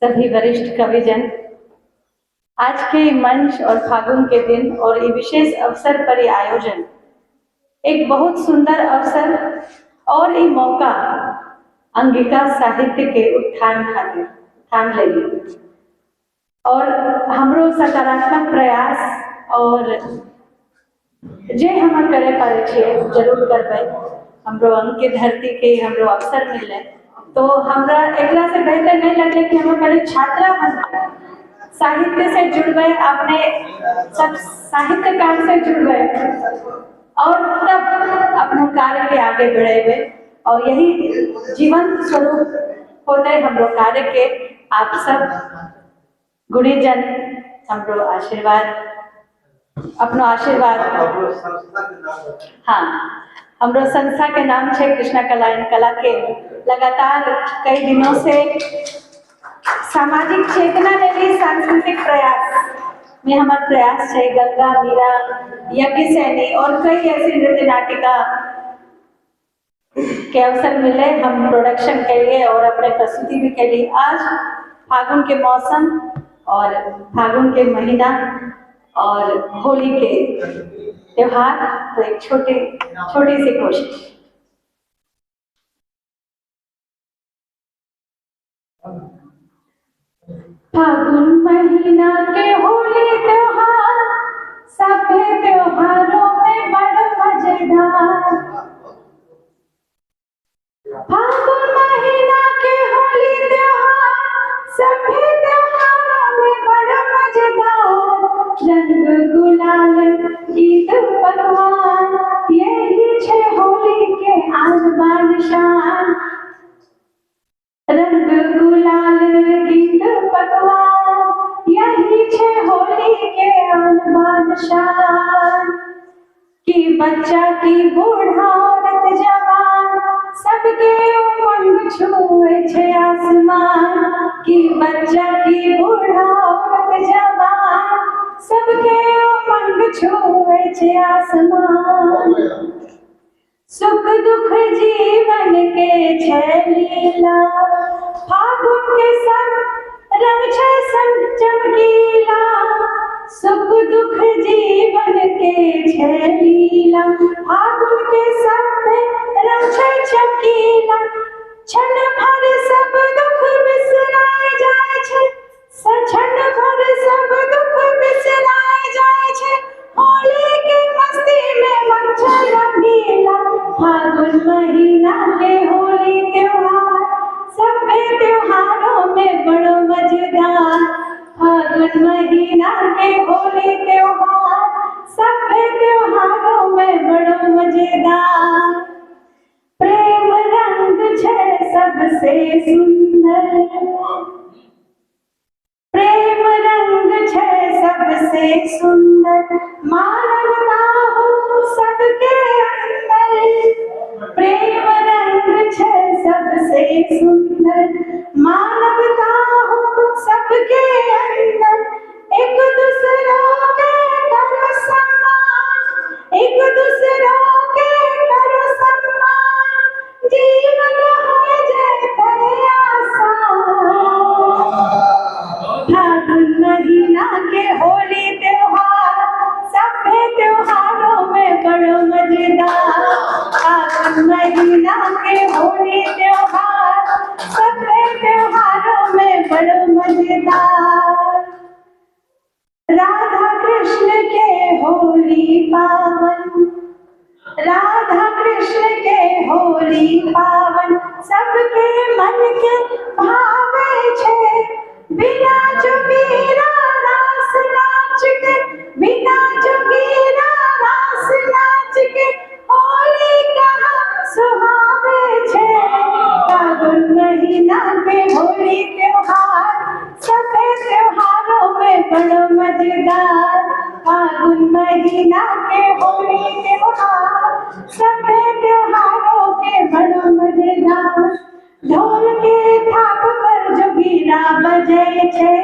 सभी वरिष्ठ कविजन, आज के मंच और फागुन के दिन और ये विशेष अवसर पर ये आयोजन एक बहुत सुंदर अवसर और ये मौका अंगिका साहित्य के उत्थान खातिर थाम लेगी और हमरो सकारात्मक प्रयास और जे हम करे पारे छे जरूर करबे। हमरो अंग के धरती के हमरो अवसर मिले तो हमरा एकरा से बेहतर नहीं लगले कि हम पहले छात्रा बन साहित्य से जुड़बे, अपने सब साहित्यकार से जुड़बे और तब अपने कार्य के आगे बढ़ेबे और यही जीवंत स्वरूप होते हमरो कार्य के। आप सब गुणीजन हमरो आशीर्वाद अपनो आशीर्वाद। हाँ, हमरो संस्था के नाम है कृष्णा कला एंड कला के लगातार कई दिनों से सामाजिक चेतना लेके सांस्कृतिक प्रयास में हमारा प्रयास है। गंगा मीरा यज्ञ सैनी और कई ऐसी नृत्य नाटिका के अवसर मिले, हम प्रोडक्शन के लिए और अपने प्रस्तुति भी के लिए। आज फागुन के मौसम और फागुन के महीना और होली के त्योहार, तो एक छोटी सी कोशिश। फागुन महीना के होली त्योहार सभे त्योहारों में बड़ मजेदार। फागुन महीना के होली त्योहार सभे त्योहारों में बड़ मजेदार। रंग गुलाल गीत पकवान यही छे होली के आन बान शान। रंग गुलाल गीत पकवान यही छे होली के आन बान शान। कि बच्चा की बूढ़ा औरत जवान सबके उमंग छुए छे आसमान। कि बच्चा की बूढ़ा औरत जवान सबके उमंग छुए छे आसमान। सुख दुख जीवन के छे लीला फागुन के सब रंग छे संग चमकीला। सुख दुख जीवन के छे लीला फागुन के सब रंग छे चमकीला। क्षण भर सब दुख बिसराए जाए छे, क्षण भर सब दुख बिसराए जाए छे। होली के मस्ती में मन छे रंगीला। फागुन महीना के होली त्योहार सभे त्योहारों में बड़ो मजेदार। फागुन महीना के होली त्योहार सभे त्योहारों में बड़ो मजेदार। प्रेम रंग छे सबसे सुंदर, प्रेम रंग छे सबसे सुंदर। मानवता हो सबके अंदर, प्रेम रंग छे सबसे सुंदर। मानवता हो सबके अंदर, एक दूसरों के करो सम्मान, एक दूसरों के करो सम्मान। जीवन हो जाए आसान। फागुन महीना के होली त्योहार सभे त्योहारों में बड़ो मजेदार। फागुन महीना के होली त्योहार सभे त्योहारों में बड़ो मजेदार। राधा कृष्ण के होली पावन, राधा कृष्ण के होली पावन सबके मन के भावे छे। बिना जोगीरा रास नाच के, बिना जोगीरा रास नाच के होली कहाँ सुहावे छे। फागुन महीना के होली त्योहार सभे त्योहारों में बड़ो मजेदार। फागुन महीना के होली त्योहार सभे त्योहारों के बड़ो मजेदार। ढोल के थाप पर जोगीरा बजे छे,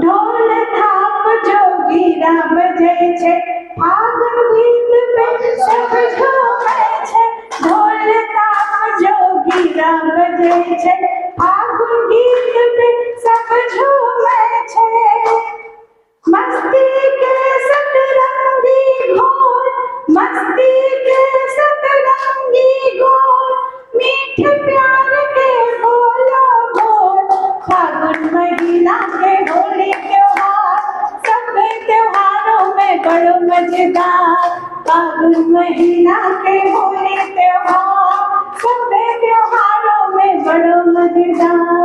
ढोल थाप जोगीरा बजे छे। फागुन गीत पे सब झूमे छे, ढोल थाप जोगीरा बजे छे। फागुन गीत झूमे छे। मस्ती के सतरंगी घोर, मस्ती के सतरंगी घोर, मीठे प्यार के बोलो बोल। फागुन महीना के होली त्योहार, सब त्योहारों में बड़ो मजेदार। फागुन महीना के होली त्योहार, सब त्योहारों में बड़ो मजेदार।